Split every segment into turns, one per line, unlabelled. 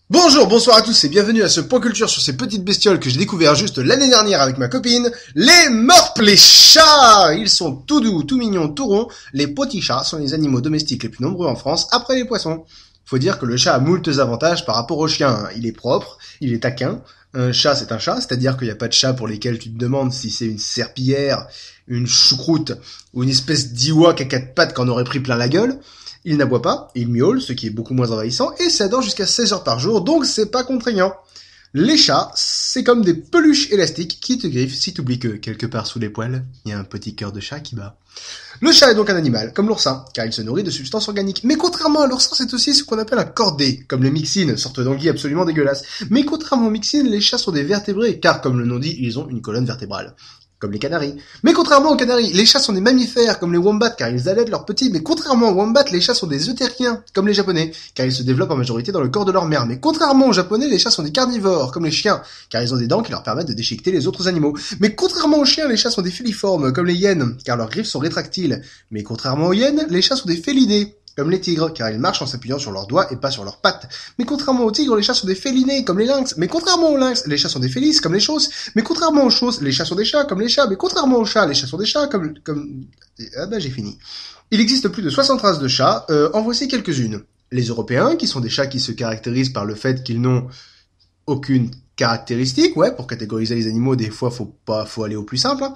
Bonjour, bonsoir à tous et bienvenue à ce point culture sur ces petites bestioles que j'ai découvert juste l'année dernière avec ma copine, les morpes, les chats. Ils sont tout doux, tout mignons, tout ronds. Les petits chats sont les animaux domestiques les plus nombreux en France après les poissons. Faut dire que le chat a moultes avantages par rapport au chien. Il est propre, il est taquin. Un chat, c'est un chat, c'est-à-dire qu'il n'y a pas de chat pour lesquels tu te demandes si c'est une serpillière, une choucroute ou une espèce d'Ewok à quatre pattes qu'en aurait pris plein la gueule. Il n'aboie pas, il miaule, ce qui est beaucoup moins envahissant, et ça dort jusqu'à 16 heures par jour, donc c'est pas contraignant. Les chats, c'est comme des peluches élastiques qui te griffent si t'oublies que, quelque part sous les poils, il y a un petit cœur de chat qui bat. Le chat est donc un animal, comme l'oursin, car il se nourrit de substances organiques. Mais contrairement à l'oursin, c'est aussi ce qu'on appelle un cordé, comme les myxines, sorte d'anguille absolument dégueulasse. Mais contrairement aux myxines, les chats sont des vertébrés, car comme le nom dit, ils ont une colonne vertébrale. Comme les canaris. Mais contrairement aux canaris, les chats sont des mammifères, comme les wombats, car ils allaitent leurs petits. Mais contrairement aux wombats, les chats sont des eutériens, comme les japonais, car ils se développent en majorité dans le corps de leur mère. Mais contrairement aux japonais, les chats sont des carnivores, comme les chiens, car ils ont des dents qui leur permettent de déchiqueter les autres animaux. Mais contrairement aux chiens, les chats sont des filiformes, comme les hyènes, car leurs griffes sont rétractiles. Mais contrairement aux hyènes, les chats sont des félidés, comme les tigres, car ils marchent en s'appuyant sur leurs doigts et pas sur leurs pattes. Mais contrairement aux tigres, les chats sont des félinés, comme les lynx. Mais contrairement aux lynx, les chats sont des félis, comme les chausses. Mais contrairement aux chausses, les chats sont des chats, comme les chats. Mais contrairement aux chats, les chats sont des chats, comme... Ah bah j'ai fini. Il existe plus de 60 races de chats, en voici quelques-unes. Les Européens, qui sont des chats qui se caractérisent par le fait qu'ils n'ont aucune caractéristique, ouais, pour catégoriser les animaux, des fois faut aller au plus simple, hein.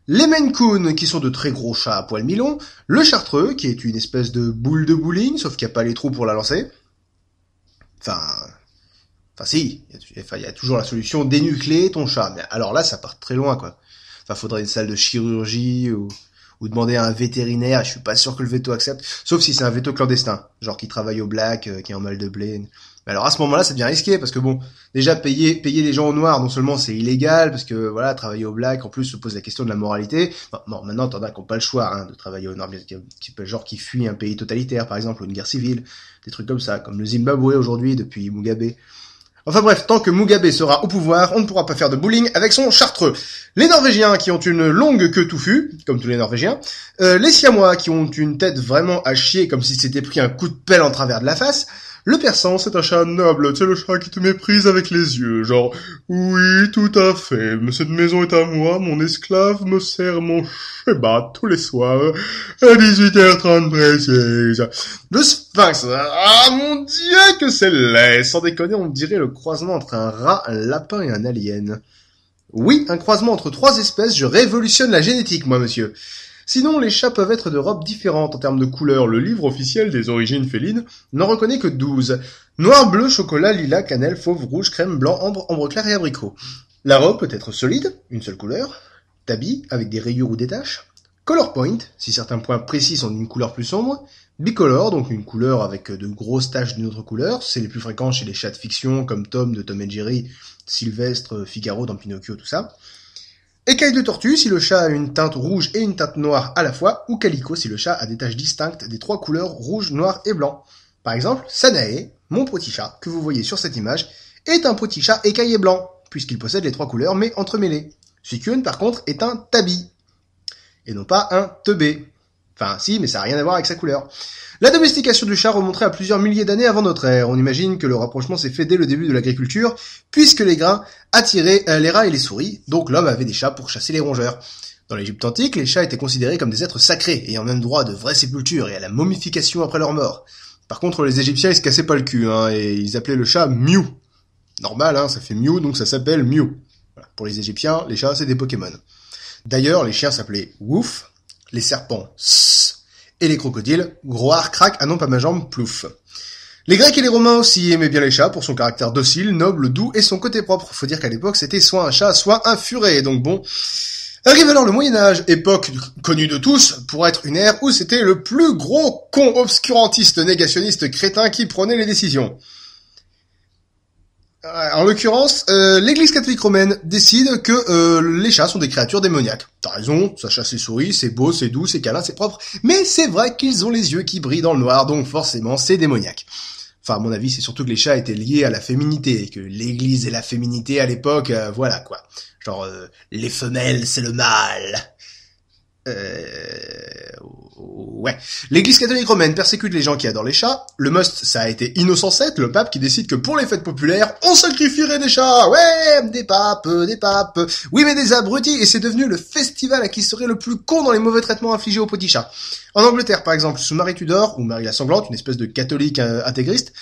Les Maine Coon, qui sont de très gros chats à poils mi-longs. Le Chartreux, qui est une espèce de boule de bowling, sauf qu'il n'y a pas les trous pour la lancer. Enfin si, il y a toujours la solution dénucléer ton chat. Mais alors là, ça part très loin, quoi. Enfin, faudrait une salle de chirurgie ou demander à un vétérinaire. Je suis pas sûr que le veto accepte. Sauf si c'est un veto clandestin. Genre qui travaille au black, qui est en mal de blé. Mais alors à ce moment-là, ça devient risqué parce que bon, déjà payer les gens au noir, non seulement c'est illégal parce que voilà, travailler au black, en plus se pose la question de la moralité. Bon, maintenant t'en as qui n'ont pas le choix hein, de travailler au noir, genre qui fuient un pays totalitaire par exemple ou une guerre civile, des trucs comme ça, comme le Zimbabwe aujourd'hui depuis Mugabe. Enfin bref, tant que Mugabe sera au pouvoir, on ne pourra pas faire de bowling avec son Chartreux. Les Norvégiens qui ont une longue queue touffue, comme tous les Norvégiens. Les Siamois qui ont une tête vraiment à chier, comme si s'était pris un coup de pelle en travers de la face. Le Persan, c'est un chat noble, c'est le chat qui te méprise avec les yeux, genre « Oui, tout à fait, mais cette maison est à moi, mon esclave me sert mon shebat tous les soirs, à 18h30 précise. » Le Sphinx, ah mon dieu que c'est laid, sans déconner, on dirait le croisement entre un rat, un lapin et un alien. Oui, un croisement entre 3 espèces, je révolutionne la génétique, moi, monsieur. Sinon, les chats peuvent être de robes différentes en termes de couleurs. Le livre officiel des origines félines n'en reconnaît que 12. Noir, bleu, chocolat, lilas, cannelle, fauve, rouge, crème, blanc, ambre clair et abricot. La robe peut être solide, une seule couleur, tabi, avec des rayures ou des taches, color point, si certains points précis sont d'une couleur plus sombre, bicolore, donc une couleur avec de grosses taches d'une autre couleur, c'est les plus fréquents chez les chats de fiction comme Tom de Tom et Jerry, Sylvestre, Figaro dans Pinocchio, tout ça. Écaille de tortue si le chat a une teinte rouge et une teinte noire à la fois, ou calico si le chat a des taches distinctes des 3 couleurs rouge, noir et blanc. Par exemple, Sanae, mon petit chat, que vous voyez sur cette image, est un petit chat écaillé blanc, puisqu'il possède les 3 couleurs mais entremêlées. Suicune, par contre, est un tabi, et non pas un teubé. Enfin, si, mais ça n'a rien à voir avec sa couleur. La domestication du chat remonterait à plusieurs milliers d'années avant notre ère. On imagine que le rapprochement s'est fait dès le début de l'agriculture, puisque les grains attiraient les rats et les souris, donc l'homme avait des chats pour chasser les rongeurs. Dans l'Égypte antique, les chats étaient considérés comme des êtres sacrés, ayant même droit à de vraies sépultures et à la momification après leur mort. Par contre, les Égyptiens, ils se cassaient pas le cul, hein, et ils appelaient le chat Mew. Normal, hein, ça fait Mew, donc ça s'appelle Mew. Voilà. Pour les Égyptiens, les chats, c'est des Pokémon. D'ailleurs, les chiens s'appelaient Wouf, les serpents Ss, et les crocodiles Groar, Crac, ah non pas ma jambe, Plouf. Les Grecs et les Romains aussi aimaient bien les chats pour son caractère docile, noble, doux et son côté propre. Faut dire qu'à l'époque, c'était soit un chat, soit un furet, donc bon... Arrive alors le Moyen-Âge, époque connue de tous pour être une ère où c'était le plus gros con obscurantiste négationniste crétin qui prenait les décisions. En l'occurrence, l'Église catholique romaine décide que les chats sont des créatures démoniaques. T'as raison, ça chasse les souris, c'est beau, c'est doux, c'est câlin, c'est propre, mais c'est vrai qu'ils ont les yeux qui brillent dans le noir, donc forcément c'est démoniaque. Enfin, à mon avis, c'est surtout que les chats étaient liés à la féminité, et que l'Église et la féminité à l'époque, voilà quoi. Genre, les femelles, c'est le mal. Ouais. L'Église catholique romaine persécute les gens qui adorent les chats. Le must, ça a été Innocent VII, le pape, qui décide que pour les fêtes populaires, on sacrifierait des chats. Ouais, des papes. Oui, mais des abrutis. Et c'est devenu le festival à qui serait le plus con dans les mauvais traitements infligés aux petits chats. En Angleterre, par exemple, sous Marie Tudor, ou Marie la Sanglante, une espèce de catholique intégriste,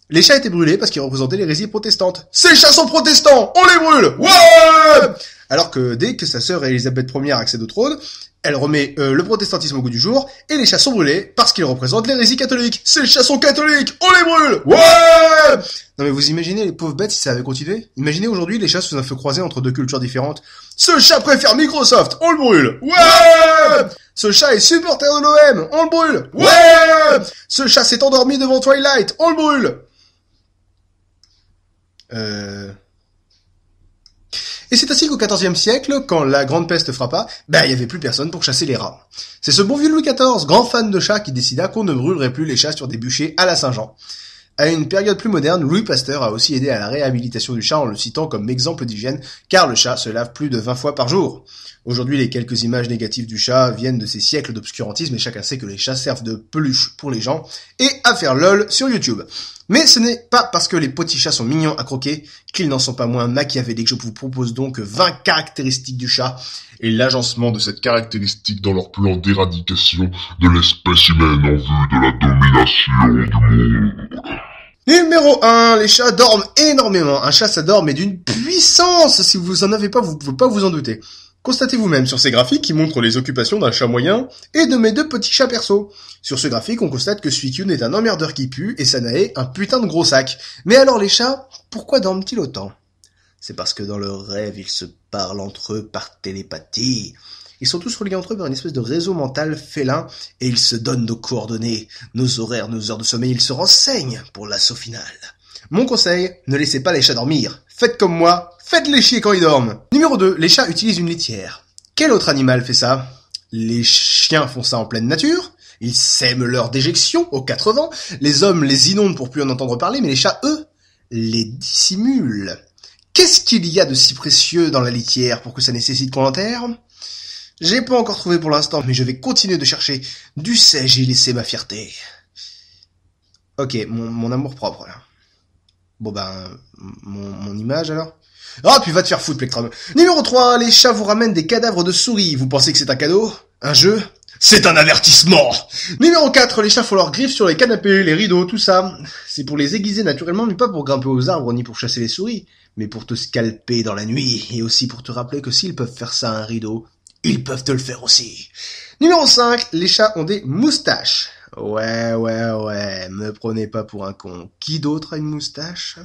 les chats étaient brûlés parce qu'ils représentaient l'hérésie protestante. Ces chats sont protestants, on les brûle. Ouais. Alors que dès que sa sœur Élisabeth Ier accède au trône, elle remet le protestantisme au goût du jour, et les chats sont brûlés parce qu'ils représentent l'hérésie catholique. Ces chats sont catholiques, on les brûle. Ouais. Non mais vous imaginez les pauvres bêtes si ça avait continué? Imaginez aujourd'hui les chats sous un feu croisé entre deux cultures différentes. Ce chat préfère Microsoft, on le brûle. Ouais. Ce chat est supporter de l'OM, on le brûle. Ouais. Ce chat s'est endormi devant Twilight, on le brûle. Et c'est ainsi qu'au XIVe siècle, quand la grande peste frappa, il y avait plus personne pour chasser les rats. C'est ce bon vieux Louis XIV, grand fan de chats, qui décida qu'on ne brûlerait plus les chats sur des bûchers à la Saint-Jean. À une période plus moderne, Louis Pasteur a aussi aidé à la réhabilitation du chat en le citant comme exemple d'hygiène, car le chat se lave plus de 20 fois par jour. Aujourd'hui, les quelques images négatives du chat viennent de ces siècles d'obscurantisme et chacun sait que les chats servent de peluche pour les gens et à faire lol sur YouTube. Mais ce n'est pas parce que les petits chats sont mignons à croquer qu'ils n'en sont pas moins machiavéliques. Je vous propose donc 20 caractéristiques du chat
et l'agencement de cette caractéristique dans leur plan d'éradication de l'espèce humaine en vue de la domination du monde.
Numéro 1, les chats dorment énormément. Un chat, ça dort, mais d'une puissance. Si vous en avez pas, vous pouvez pas vous en douter. Constatez vous-même sur ces graphiques qui montrent les occupations d'un chat moyen et de mes deux petits chats perso. Sur ce graphique, on constate que Suicune est un emmerdeur qui pue et Sanae un putain de gros sac. Mais alors les chats, pourquoi dorment-ils autant? C'est parce que dans leurs rêves, ils se parlent entre eux par télépathie. Ils sont tous reliés entre eux par une espèce de réseau mental félin et ils se donnent nos coordonnées, nos horaires, nos heures de sommeil, ils se renseignent pour l'assaut final. Mon conseil, ne laissez pas les chats dormir. Faites comme moi, faites-les chier quand ils dorment. Numéro 2, les chats utilisent une litière. Quel autre animal fait ça? Les chiens font ça en pleine nature. Ils sèment leur déjection aux 4 vents. Les hommes les inondent pour plus en entendre parler, mais les chats, eux, les dissimulent. Qu'est-ce qu'il y a de si précieux dans la litière pour que ça nécessite qu'on l'enterre? J'ai pas encore trouvé pour l'instant, mais je vais continuer de chercher. Dussé-je y laisser ma fierté? Ok, mon amour propre, là. Bon mon image alors. Ah, puis va te faire foutre, Plectrum. Numéro 3, les chats vous ramènent des cadavres de souris. Vous pensez que c'est un cadeau? Un jeu? C'est un avertissement. Numéro 4, les chats font leurs griffes sur les canapés, les rideaux, tout ça. C'est pour les aiguiser naturellement, mais pas pour grimper aux arbres ni pour chasser les souris, mais pour te scalper dans la nuit, et aussi pour te rappeler que s'ils peuvent faire ça à un rideau, ils peuvent te le faire aussi. Numéro 5, les chats ont des moustaches. Ouais, me prenez pas pour un con. Qui d'autre a une moustache?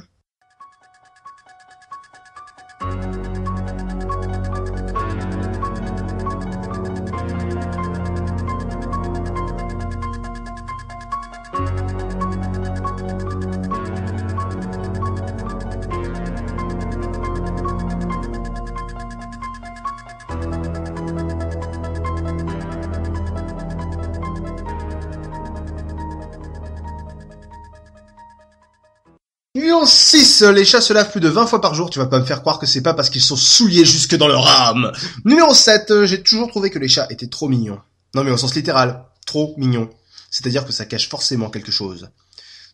Numéro 6, les chats se lavent plus de 20 fois par jour, tu vas pas me faire croire que c'est pas parce qu'ils sont souillés jusque dans leur âme. Numéro 7, j'ai toujours trouvé que les chats étaient trop mignons. Non mais au sens littéral, trop mignons. C'est-à-dire que ça cache forcément quelque chose.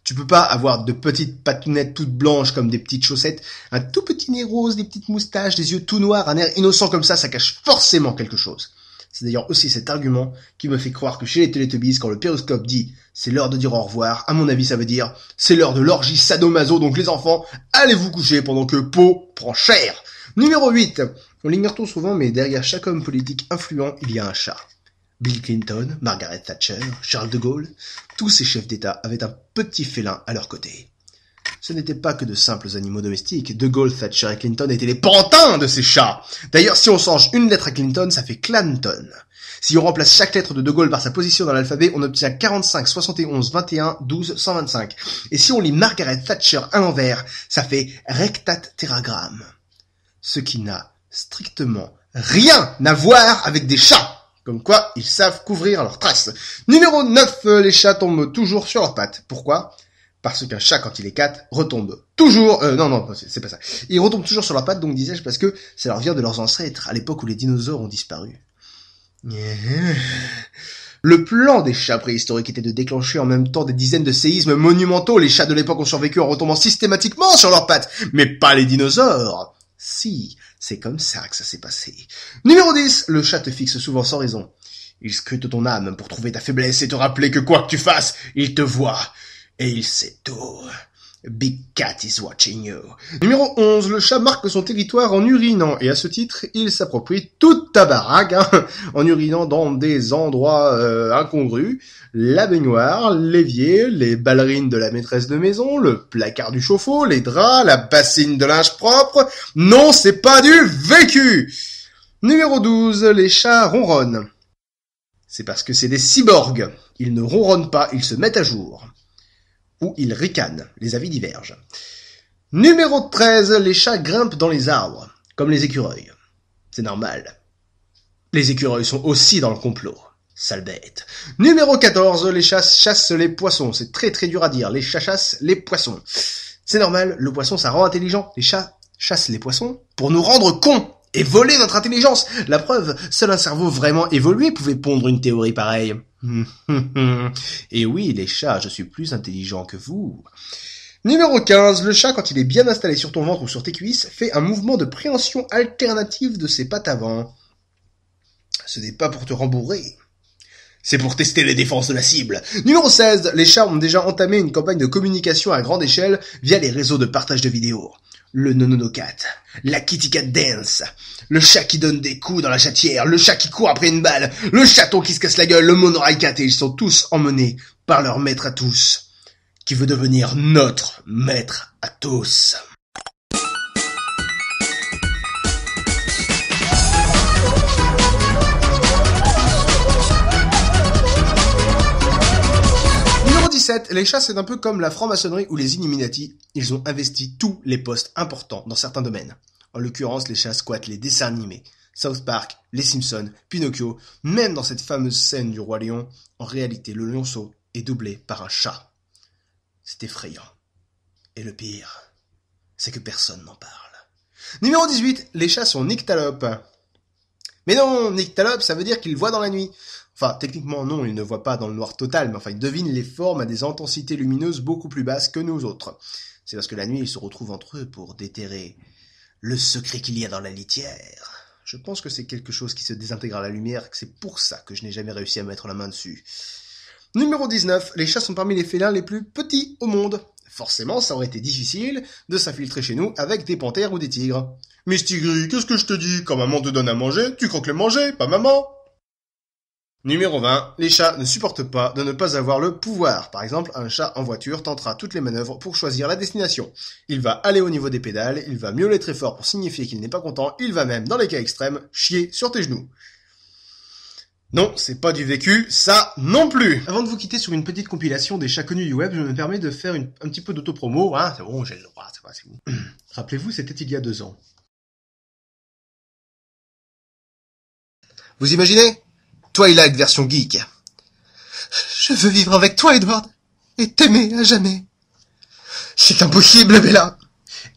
Tu peux pas avoir de petites patounettes toutes blanches comme des petites chaussettes, un tout petit nez rose, des petites moustaches, des yeux tout noirs, un air innocent comme ça cache forcément quelque chose. C'est d'ailleurs aussi cet argument qui me fait croire que chez les Teletubbies, quand le périscope dit « c'est l'heure de dire au revoir », à mon avis ça veut dire « c'est l'heure de l'orgie sadomaso, donc les enfants, allez vous coucher pendant que Po prend cher ». Numéro 8, on l'ignore trop souvent, mais derrière chaque homme politique influent, il y a un chat. Bill Clinton, Margaret Thatcher, Charles de Gaulle, tous ces chefs d'État avaient un petit félin à leur côté. Ce n'étaient pas que de simples animaux domestiques. De Gaulle, Thatcher et Clinton étaient les pantins de ces chats. D'ailleurs, si on change une lettre à Clinton, ça fait Clanton. Si on remplace chaque lettre de Gaulle par sa position dans l'alphabet, on obtient 45, 71, 21, 12, 125. Et si on lit Margaret Thatcher à l'envers, ça fait rectatetragramme. Ce qui n'a strictement rien à voir avec des chats. Comme quoi, ils savent couvrir leurs traces. Numéro 9, les chats tombent toujours sur leurs pattes. Pourquoi ? Parce qu'un chat, quand il éclate, retombe toujours... non, c'est pas ça. Ils retombent toujours sur leurs pattes, donc disais-je, parce que ça leur vient de leurs ancêtres, à l'époque où les dinosaures ont disparu. Le plan des chats préhistoriques était de déclencher en même temps des dizaines de séismes monumentaux. Les chats de l'époque ont survécu en retombant systématiquement sur leurs pattes, mais pas les dinosaures. Si, c'est comme ça que ça s'est passé. Numéro 10, le chat te fixe souvent sans raison. Il scrute ton âme pour trouver ta faiblesse et te rappeler que quoi que tu fasses, il te voit. Et il sait tout. Big Cat is watching you. Numéro 11, le chat marque son territoire en urinant, et à ce titre, il s'approprie toute ta baraque, en urinant dans des endroits incongrus. La baignoire, l'évier, les ballerines de la maîtresse de maison, le placard du chauffe-eau, les draps, la bassine de linge propre. Non, c'est pas du vécu. Numéro 12, les chats ronronnent. C'est parce que c'est des cyborgs. Ils ne ronronnent pas, ils se mettent à jour. Ou ils ricanent, les avis divergent. Numéro 13, les chats grimpent dans les arbres, comme les écureuils. C'est normal. Les écureuils sont aussi dans le complot. Sale bête. Numéro 14, les chats chassent les poissons. C'est très très dur à dire. Les chats chassent les poissons. C'est normal, le poisson ça rend intelligent. Les chats chassent les poissons pour nous rendre cons et voler notre intelligence. La preuve, seul un cerveau vraiment évolué pouvait pondre une théorie pareille. Et oui, les chats, je suis plus intelligent que vous. Numéro 15, le chat, quand il est bien installé sur ton ventre ou sur tes cuisses, fait un mouvement de préhension alternative de ses pattes avant. Ce n'est pas pour te rembourrer. C'est pour tester les défenses de la cible. Numéro 16, les chats ont déjà entamé une campagne de communication à grande échelle via les réseaux de partage de vidéos. Le nononocat, la kitty cat dance, le chat qui donne des coups dans la chatière, le chat qui court après une balle, le chaton qui se casse la gueule, le monorail cat, et ils sont tous emmenés par leur maître à tous, qui veut devenir notre maître à tous. Les chats, c'est un peu comme la franc-maçonnerie ou les Illuminati. Ils ont investi tous les postes importants dans certains domaines. En l'occurrence, les chats squattent les dessins animés. South Park, Les Simpsons, Pinocchio, même dans cette fameuse scène du Roi Lion, en réalité, le lionceau est doublé par un chat. C'est effrayant. Et le pire, c'est que personne n'en parle. Numéro 18, les chats sont nyctalopes. Mais non, nyctalope, ça veut dire qu'ils voient dans la nuit. Enfin, techniquement, non, ils ne voient pas dans le noir total, mais enfin, ils devinent les formes à des intensités lumineuses beaucoup plus basses que nous autres. C'est parce que la nuit, ils se retrouvent entre eux pour déterrer le secret qu'il y a dans la litière. Je pense que c'est quelque chose qui se désintègre à la lumière, que c'est pour ça que je n'ai jamais réussi à mettre la main dessus. Numéro 19, les chats sont parmi les félins les plus petits au monde. Forcément, ça aurait été difficile de s'infiltrer chez nous avec des panthères ou des tigres. Mais Stigri, qu'est-ce que je te dis ? Quand maman te donne à manger, tu croques le manger, pas maman. Numéro 20, les chats ne supportent pas de ne pas avoir le pouvoir. Par exemple, un chat en voiture tentera toutes les manœuvres pour choisir la destination. Il va aller au niveau des pédales, il va miauler très fort pour signifier qu'il n'est pas content, il va même, dans les cas extrêmes, chier sur tes genoux. Non, c'est pas du vécu, ça non plus. Avant de vous quitter sur une petite compilation des chats connus du web, je me permets de faire un petit peu d'autopromo, c'est bon, j'ai le droit, c'est bon. Rappelez-vous, c'était il y a 2 ans. Vous imaginez ? Twilight version geek. Je veux vivre avec toi, Edward, et t'aimer à jamais. C'est impossible, Bella.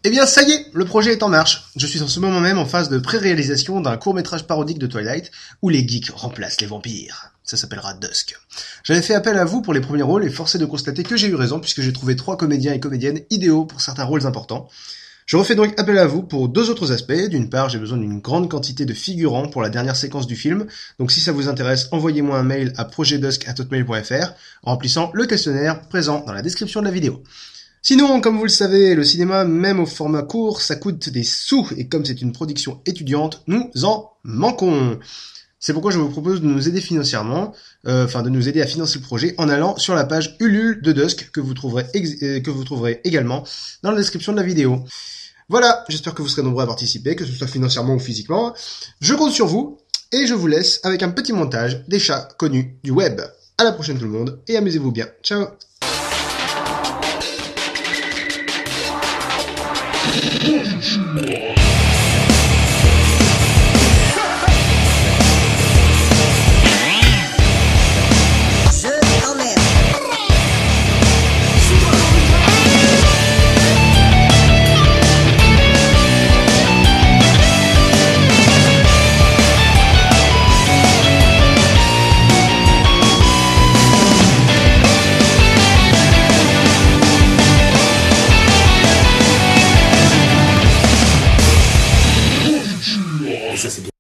Eh bien, ça y est, le projet est en marche. Je suis en ce moment même en phase de pré-réalisation d'un court-métrage parodique de Twilight où les geeks remplacent les vampires. Ça s'appellera Dusk. J'avais fait appel à vous pour les premiers rôles et forcé de constater que j'ai eu raison puisque j'ai trouvé 3 comédiens et comédiennes idéaux pour certains rôles importants. Je refais donc appel à vous pour 2 autres aspects. D'une part, j'ai besoin d'une grande quantité de figurants pour la dernière séquence du film. Donc si ça vous intéresse, envoyez-moi un mail à projetdusk@hotmail.fr en remplissant le questionnaire présent dans la description de la vidéo. Sinon, comme vous le savez, le cinéma, même au format court, ça coûte des sous. Et comme c'est une production étudiante, nous en manquons. C'est pourquoi je vous propose de nous aider financièrement, de nous aider à financer le projet en allant sur la page Ulule de Dusk que vous trouverez également dans la description de la vidéo. Voilà, j'espère que vous serez nombreux à participer, que ce soit financièrement ou physiquement. Je compte sur vous et je vous laisse avec un petit montage des chats connus du web. À la prochaine tout le monde et amusez-vous bien. Ciao.
Ça c'est bien.